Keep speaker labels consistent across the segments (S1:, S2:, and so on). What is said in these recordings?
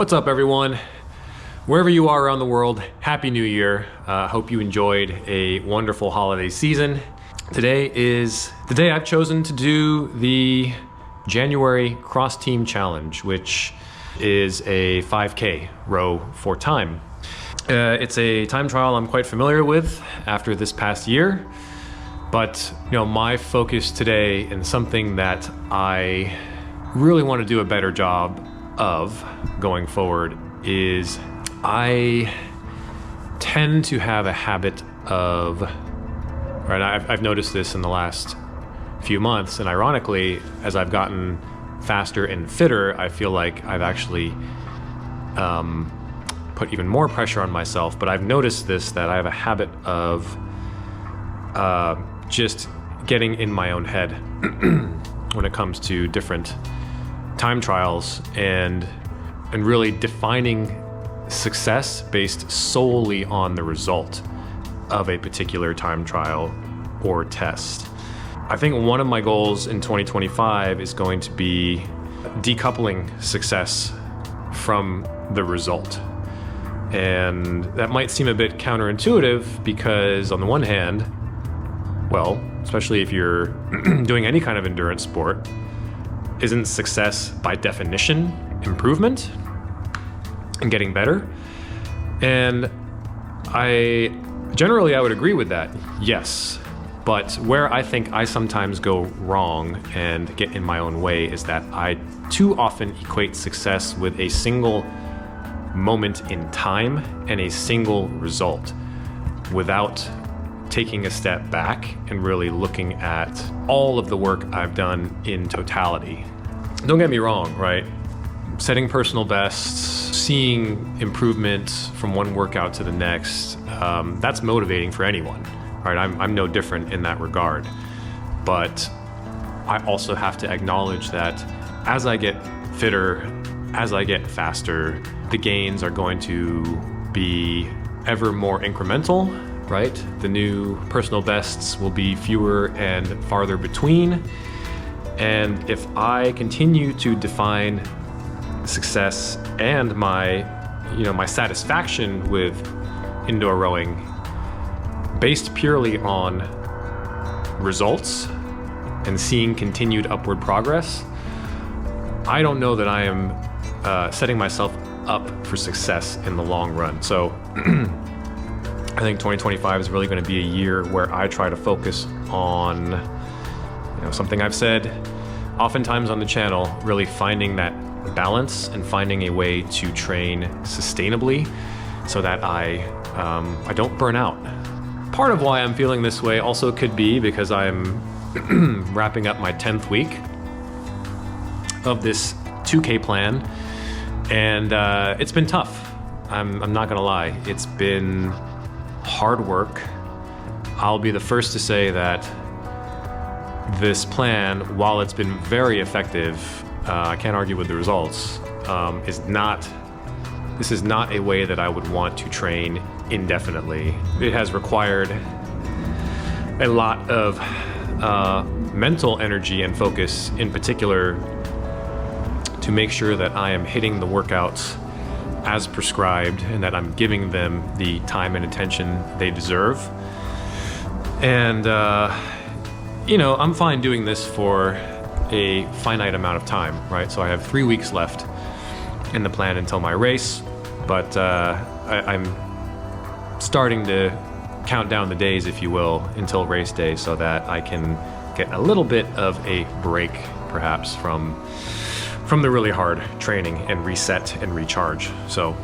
S1: What's up, everyone? Wherever you are around the world, Happy New Year. Hope you enjoyed a wonderful holiday season. Today is the day I've chosen to do the January Cross Team Challenge, which is a 5K row for time. It's a time trial I'm quite familiar with after this past year, but my focus today and something that I really want to do a better job of going forward is I tend to have a habit of, right, I've noticed this in the last few months, and ironically, as I've gotten faster and fitter, I feel like I've actually put even more pressure on myself. But I've noticed this, that I have a habit of just getting in my own head when it comes to different time trials and really defining success based solely on the result of a particular time trial or test. I think one of my goals in 2025 is going to be decoupling success from the result. And that might seem a bit counterintuitive because on the one hand, well, especially if you're doing any kind of endurance sport, isn't success by definition improvement and getting better? And I would agree with that, yes. But where I think I sometimes go wrong and get in my own way is that I too often equate success with a single moment in time and a single result without taking a step back and really looking at all of the work I've done in totality. Don't get me wrong, right? Setting personal bests, seeing improvement from one workout to the next, that's motivating for anyone, right? I'm no different in that regard. But I also have to acknowledge that as I get fitter, as I get faster, the gains are going to be ever more incremental, right? The new personal bests will be fewer and farther between. And if I continue to define success and my satisfaction with indoor rowing based purely on results and seeing continued upward progress, I don't know that I am setting myself up for success in the long run. So I think 2025 is really going to be a year where I try to focus on something I've said oftentimes on the channel, really finding that balance and finding a way to train sustainably so that I don't burn out. Part of why I'm feeling this way also could be because I'm wrapping up my 10th week of this 2K plan, and it's been tough. I'm not gonna lie. It's been hard work. I'll be the first to say that this plan, while it's been very effective, I can't argue with the results, this is not a way that I would want to train indefinitely. It has required a lot of mental energy and focus in particular to make sure that I am hitting the workouts as prescribed and that I'm giving them the time and attention they deserve. And I'm fine doing this for a finite amount of time, right? So I have 3 weeks left in the plan until my race, but I'm starting to count down the days, if you will, until race day so that I can get a little bit of a break, perhaps, from the really hard training and reset and recharge. So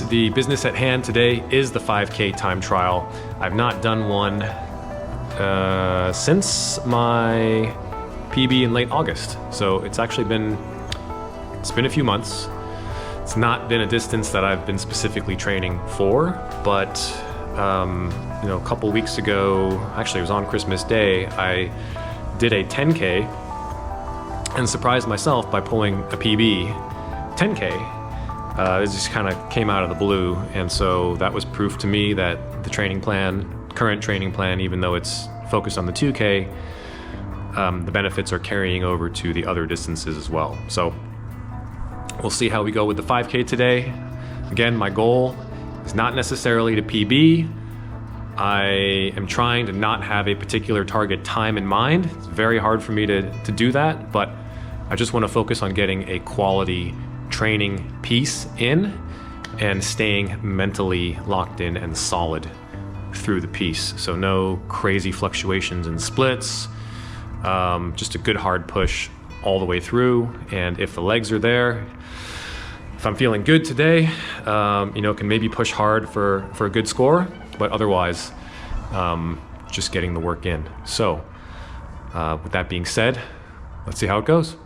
S1: the business at hand today is the 5K time trial. I've not done one since my PB in late August. So it's been a few months. It's not been a distance that I've been specifically training for, but a couple weeks ago, actually it was on Christmas Day, I did a 10K and surprised myself by pulling a PB 10K. It just kind of came out of the blue, and so that was proof to me that the current training plan, even though it's focused on the 2K, the benefits are carrying over to the other distances as well. So We'll see how we go with the 5K today. Again, my goal is not necessarily to PB. I am trying to not have a particular target time in mind. It's very hard for me to do that, but I just want to focus on getting a quality training piece in and staying mentally locked in and solid through the piece. So no crazy fluctuations in splits, just a good hard push all the way through. And if the legs are there, if I'm feeling good today, can maybe push hard for a good score, but otherwise, just getting the work in. So with that being said, let's see how it goes.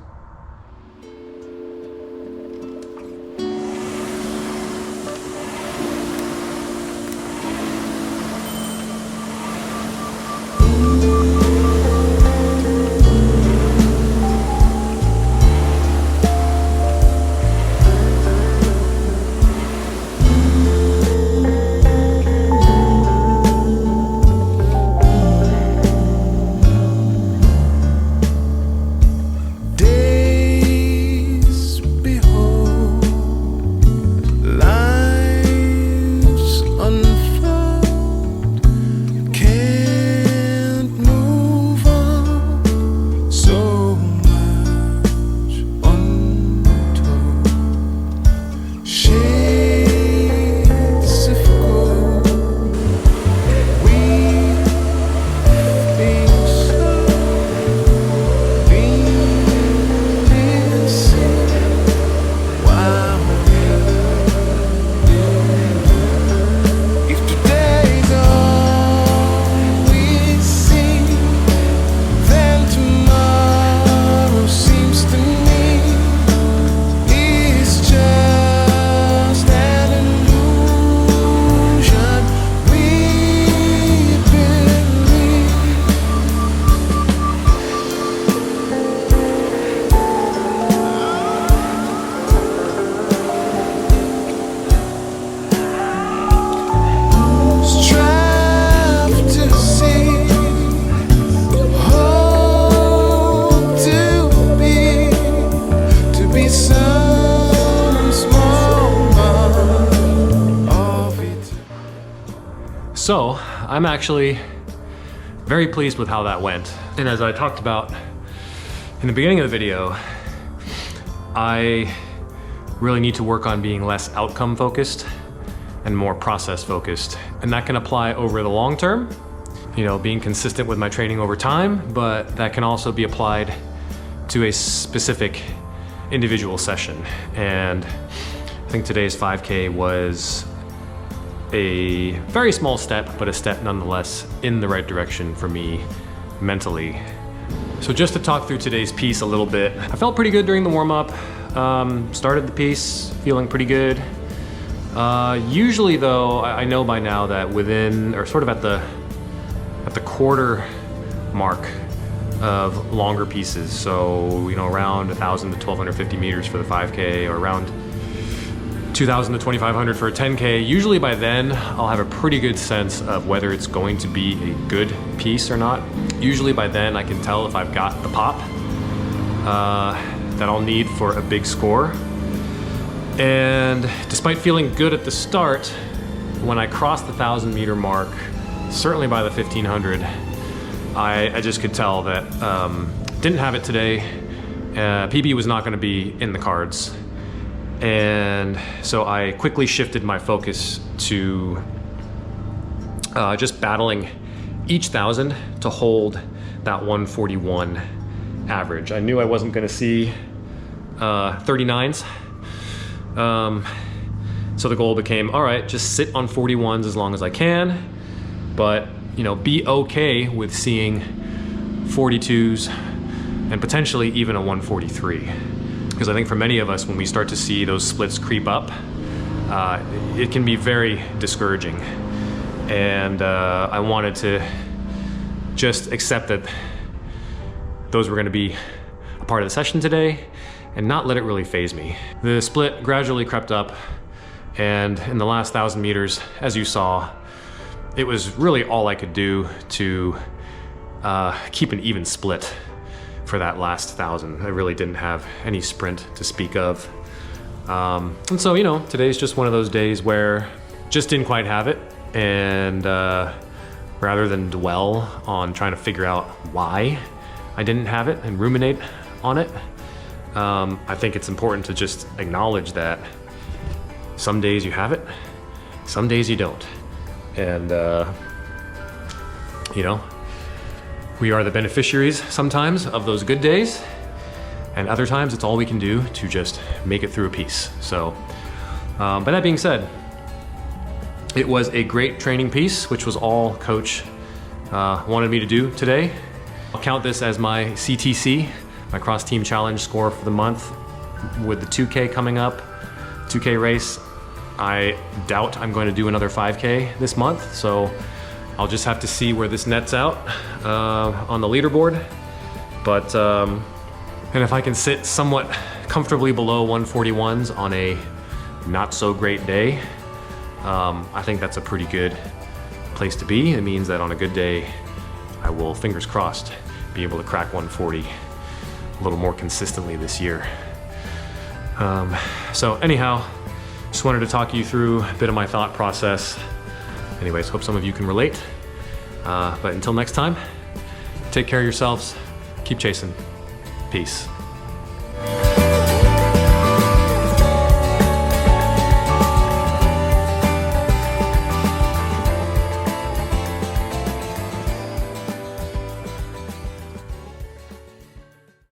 S1: So I'm actually very pleased with how that went. And as I talked about in the beginning of the video, I really need to work on being less outcome focused and more process focused. And that can apply over the long term, being consistent with my training over time, but that can also be applied to a specific individual session. And I think today's 5K was a very small step, but a step nonetheless in the right direction for me mentally. So just to talk through today's piece a little bit, I felt pretty good during the warm-up. Started the piece feeling pretty good. Usually though, I know by now that within, or sort of at the quarter mark of longer pieces, so around 1,000 to 1,250 meters for the 5K, or around 2,000 to 2,500 for a 10K. Usually by then, I'll have a pretty good sense of whether it's going to be a good piece or not. Usually by then, I can tell if I've got the pop that I'll need for a big score. And despite feeling good at the start, when I crossed the 1,000 meter mark, certainly by the 1,500, I just could tell that didn't have it today. PB was not gonna be in the cards. And so I quickly shifted my focus to just battling each 1,000 to hold that 141 average. I knew I wasn't gonna see 39s. So the goal became, all right, just sit on 41s as long as I can, but be okay with seeing 42s and potentially even a 143. Because I think for many of us, when we start to see those splits creep up, it can be very discouraging. And I wanted to just accept that those were going to be a part of the session today and not let it really faze me. The split gradually crept up, and in the last 1,000 meters, as you saw, it was really all I could do to keep an even split for that last 1,000. I really didn't have any sprint to speak of. And so, today's just one of those days where just didn't quite have it. And rather than dwell on trying to figure out why I didn't have it and ruminate on it, I think it's important to just acknowledge that some days you have it, some days you don't. And, we are the beneficiaries sometimes of those good days, and other times it's all we can do to just make it through a piece. So, but that being said, it was a great training piece, which was all Coach wanted me to do today. I'll count this as my CTC, my Cross Team Challenge score for the month. With the 2K coming up, 2K race, I doubt I'm going to do another 5K this month, so I'll just have to see where this nets out on the leaderboard. But, and if I can sit somewhat comfortably below 141s on a not so great day, I think that's a pretty good place to be. It means that on a good day, I will, fingers crossed, be able to crack 140 a little more consistently this year. So anyhow, just wanted to talk you through a bit of my thought process. Anyways, hope some of you can relate. But until next time, take care of yourselves, keep chasing. Peace.